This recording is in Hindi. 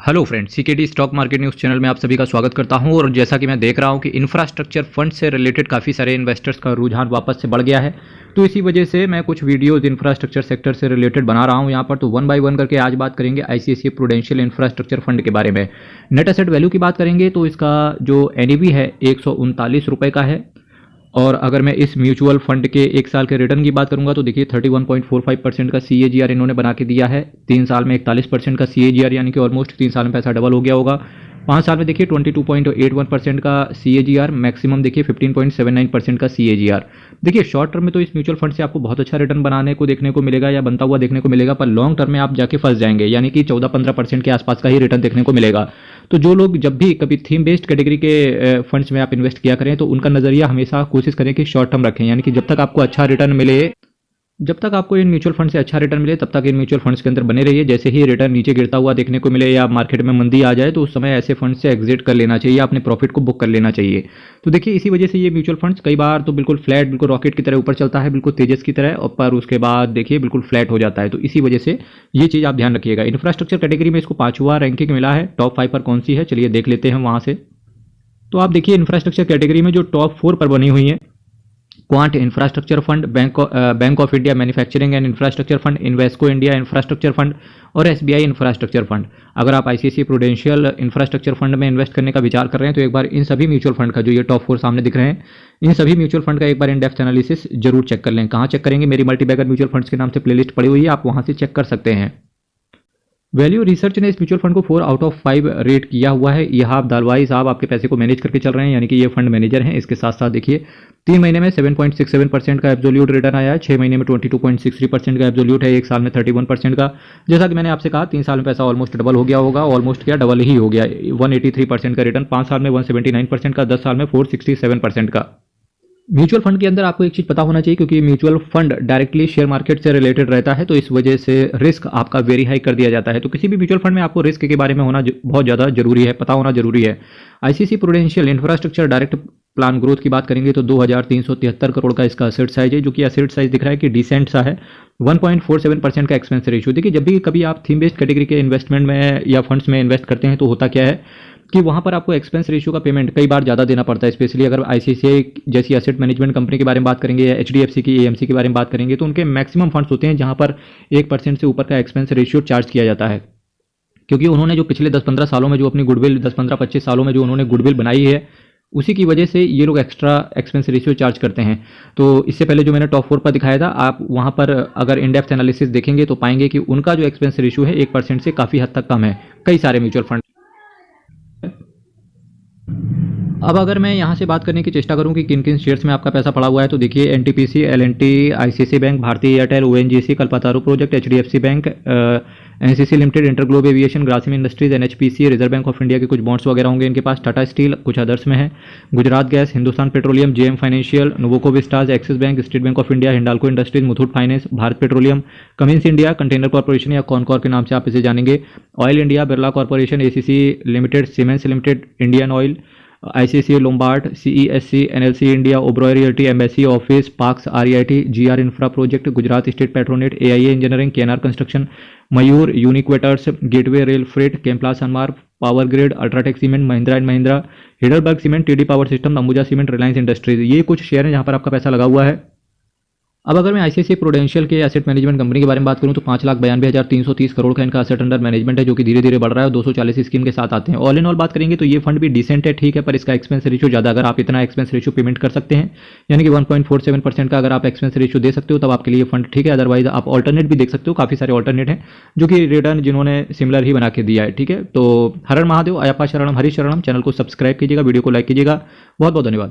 Hello friends, CKD stock market news channel में आप सभी का स्वागत करता हूं। और जैसा कि मैं देख रहा हूं कि इंफ्रास्ट्रक्चर फंड से रिलेटेड काफ़ी सारे इन्वेस्टर्स का रुझान वापस से बढ़ गया है, तो इसी वजह से मैं कुछ वीडियोस इंफ्रास्ट्रक्चर सेक्टर से रिलेटेड बना रहा हूं यहाँ पर। तो वन बाय वन करके आज बात करेंगे आईसीआईसीआई प्रूडेंशियल इंफ्रास्ट्रक्चर फंड के बारे में। नेट एसेट वैल्यू की बात करेंगे तो इसका जो एनईवी है 139 रुपये का है। और अगर मैं इस म्यूचुअल फंड के एक साल के रिटर्न की बात करूंगा तो देखिए 31.45% का CAGR इन्होंने बना के दिया है। 3 साल में 41% का CAGR, यानी कि ऑलमोस्ट 3 साल में पैसा डबल हो गया होगा। 5 साल में देखिए 22.81% का CAGR, मैक्सिमम देखिए 15.79% का CAGR। देखिए शॉर्ट टर्म में तो इस म्यूचुअल फंड से आपको बहुत अच्छा रिटर्न बनाने को देखने को मिलेगा या बनता हुआ देखने को मिलेगा, पर लॉन्ग टर्म में आप जाके फंस जाएंगे, यानी कि 14-15% के आसपास का ही रिटर्न देखने को मिलेगा। तो जो लोग जब भी कभी थीम बेस्ड कैटेगरी के फंड्स में आप इन्वेस्ट किया करें तो उनका नजरिया हमेशा कोशिश करें कि शॉर्ट टर्म रखें, यानी कि जब तक आपको अच्छा रिटर्न मिले, जब तक आपको इन म्यूचुअल फंड से अच्छा रिटर्न मिले तब तक इन म्यूचुअल फंड्स के अंदर बने रहिए। जैसे ही रिटर्न नीचे गिरता हुआ देखने को मिले या मार्केट में मंदी आ जाए तो उस समय ऐसे फंड से एग्जिट कर लेना चाहिए, अपने प्रॉफिट को बुक कर लेना चाहिए। तो देखिए इसी वजह से ये म्यूचुअल फंड्स कई बार तो बिल्कुल फ्लैट, बिल्कुल रॉकेट की तरह ऊपर चलता है, बिल्कुल तेजस की तरह, और पर उसके बाद देखिए बिल्कुल फ्लैट हो जाता है। तो इसी वजह से ये चीज़ आप ध्यान रखिएगा। इंफ्रास्ट्रक्चर कैटेगरी में इसको 5वां रैंकिंग मिला है। टॉप 5 पर कौन सी है, चलिए देख लेते हैं वहाँ से। तो आप देखिए इंफ्रास्ट्रक्चर कैटेगरी में जो टॉप 4 पर बनी हुई है, quant infrastructure fund, bank of India manufacturing and infrastructure fund, Invesco India infrastructure fund और SBI इंफ्रास्ट्रक्चर फंड। अगर आप ICICI प्रूडेंशियल इंफ्रास्ट्रक्चर फंड में इन्वेस्ट करने का विचार कर रहे हैं तो एक बार इन सभी म्यूचुअल फंड का, जो ये टॉप 4 सामने दिख रहे हैं, इन सभी म्यूचुअल फंड का एक बार इन डेप्थ एनालिसिस जरूर चेक कर लें। कहाँ चेक करेंगे, मेरी मल्टीबैगर म्यूचुअल फंड्स के नाम से प्लेलिस्ट पड़ी हुई है, आप वहाँ से चेक कर सकते हैं। वैल्यू रिसर्च ने इस म्यूचुअल फंड को 4 आउट ऑफ 5 रेट किया हुआ है। यह दालवाई साहब आपके पैसे को मैनेज करके चल रहे हैं, यानी कि ये फंड मैनेजर हैं। इसके साथ साथ देखिए 3 महीने में 7.67% का एब्सोल्यूट रिटर्न आया है, 6 महीने में 22.63% का एब्सोल्यूट है, 1 साल में 31% का। जैसा कि मैंने आपसे कहा 3 साल में पैसा ऑलमोस्ट डबल हो गया होगा, ऑलमोस्ट क्या डबल ही हो गया, 183% का रिटर्न, 5 साल में 179% का, 10 साल में 467% का। म्यूचुअल फंड के अंदर आपको एक चीज़ पता होना चाहिए, क्योंकि mutual fund directly share market से रिलेटेड रहता है, तो इस वजह से रिस्क आपका वेरी हाई कर दिया जाता है। तो किसी भी म्यूचुअल फंड में आपको रिस्क के बारे में होना बहुत ज़्यादा जरूरी है, पता होना जरूरी है। ICICI prudential infrastructure direct plan growth की बात करेंगे तो 2373 करोड़ का इसका एसेट साइज है, जो कि एसेट साइज दिख रहा है कि डिसेंट सा है। 1.47% का एक्सपेंस रेशियो। देखिए जब भी कभी आप थीम बेस्ड कैटेगरी के इन्वेस्टमेंट में या फंड्स में इन्वेस्ट करते हैं तो होता क्या है कि वहाँ पर आपको एक्सपेंस रेशियो का पेमेंट कई बार ज़्यादा देना पड़ता है। स्पेशली अगर ICICI जैसी एसेट मैनेजमेंट कंपनी के बारे में बात करेंगे या HDFC की, AMC के बारे में बात करेंगे, तो उनके मैक्सिमम फंड्स होते हैं जहाँ पर 1% से ऊपर का एक्सपेंस रेशियो चार्ज किया जाता है, क्योंकि उन्होंने जो पिछले 10-15 सालों में जो अपनी गुडविल, 10-15-25 सालों में जो उन्होंने गुडविल बनाई है, उसी की वजह से ये लोग एक्स्ट्रा एक्सपेंस रेशियो चार्ज करते हैं। तो इससे पहले जो मैंने टॉप 4 पर दिखाया था, आप वहाँ पर अगर इन डेप्थ एनालिसिस देखेंगे तो पाएंगे कि उनका जो एक्सपेंस रेशियो है 1% से काफ़ी हद तक कम है, कई सारे म्यूचुअल फंड। अब अगर मैं यहाँ से बात करने की चेष्टा करूँ कि किन किन शेयर्स में आपका पैसा पड़ा हुआ है, तो देखिए NTPC, L&T, ICICI बैंक, भारतीय Airtel, ONGC, Kalpataru project, HDFC bank, NCC limited, InterGlobe aviation, Grasim industries, NHPC, reserve bank of India के कुछ बॉन्ड्स वगैरह होंगे इनके पास, टाटा स्टील कुछ अदर्स में है, Gujarat gas, Hindustan petroleum, JM financial, Nuvoco vistas, axis bank, state bank of India, Hindalco industries, Muthoot finance, Bharat petroleum, Cummins India, container corporation या कॉनकॉर के नाम से आप इसे जानेंगे, oil India, Birla corporation, ACC limited, Siemens limited, Indian oil, ICICI Lombard, CESC, NLC India, Oberoi realty, embassy office, parks, REIT, GR infra project, Gujarat state Petronet, AIA engineering, KNR construction, Mayur, यूनिक्वेटर्स, गेटवे रेल फ्रेट, केम्प्ला Sanmarg, power grid, UltraTech cement, Mahindra and Mahindra, Heidelberg cement, TD power system, Ambuja cement, Reliance industries, ये कुछ शेयर हैं जहां पर आपका पैसा लगा हुआ है। अब अगर मैं ICICI प्रूडेंशियल के एसेट मैनेजमेंट कंपनी के बारे में बात करूं तो 5,92,330 करोड़ का इनका एसेट अंडर मैनेजमेंट है, जो कि धीरे धीरे बढ़ रहा है और 240 स्कीम के साथ आते हैं। ऑल इन ऑल बात करेंगे तो ये फंड भी डिसेंट है, ठीक है, पर इसका एक्सपेंस रेशियो ज़्यादा, अगर आप इतना एक्सपेंस रेशियो पेमेंट कर सकते हैं, यानी कि 1.47% का अगर आप एक्सपेंस रेशियो दे सकते हो तब आपके लिए फंड ठीक है। अदरवाइज आप ऑल्टरनेट भी देख सकते हो, काफ़ी सारे ऑल्टरनेट हैं जो कि रिटर्न जिन्होंने सिमिलर ही बना के दिया है, ठीक है। तो हर हर महादेव, अयप्पा शरणम, हरि शरणम। चैनल को सब्सक्राइब कीजिएगा, वीडियो को लाइक कीजिएगा। बहुत बहुत धन्यवाद।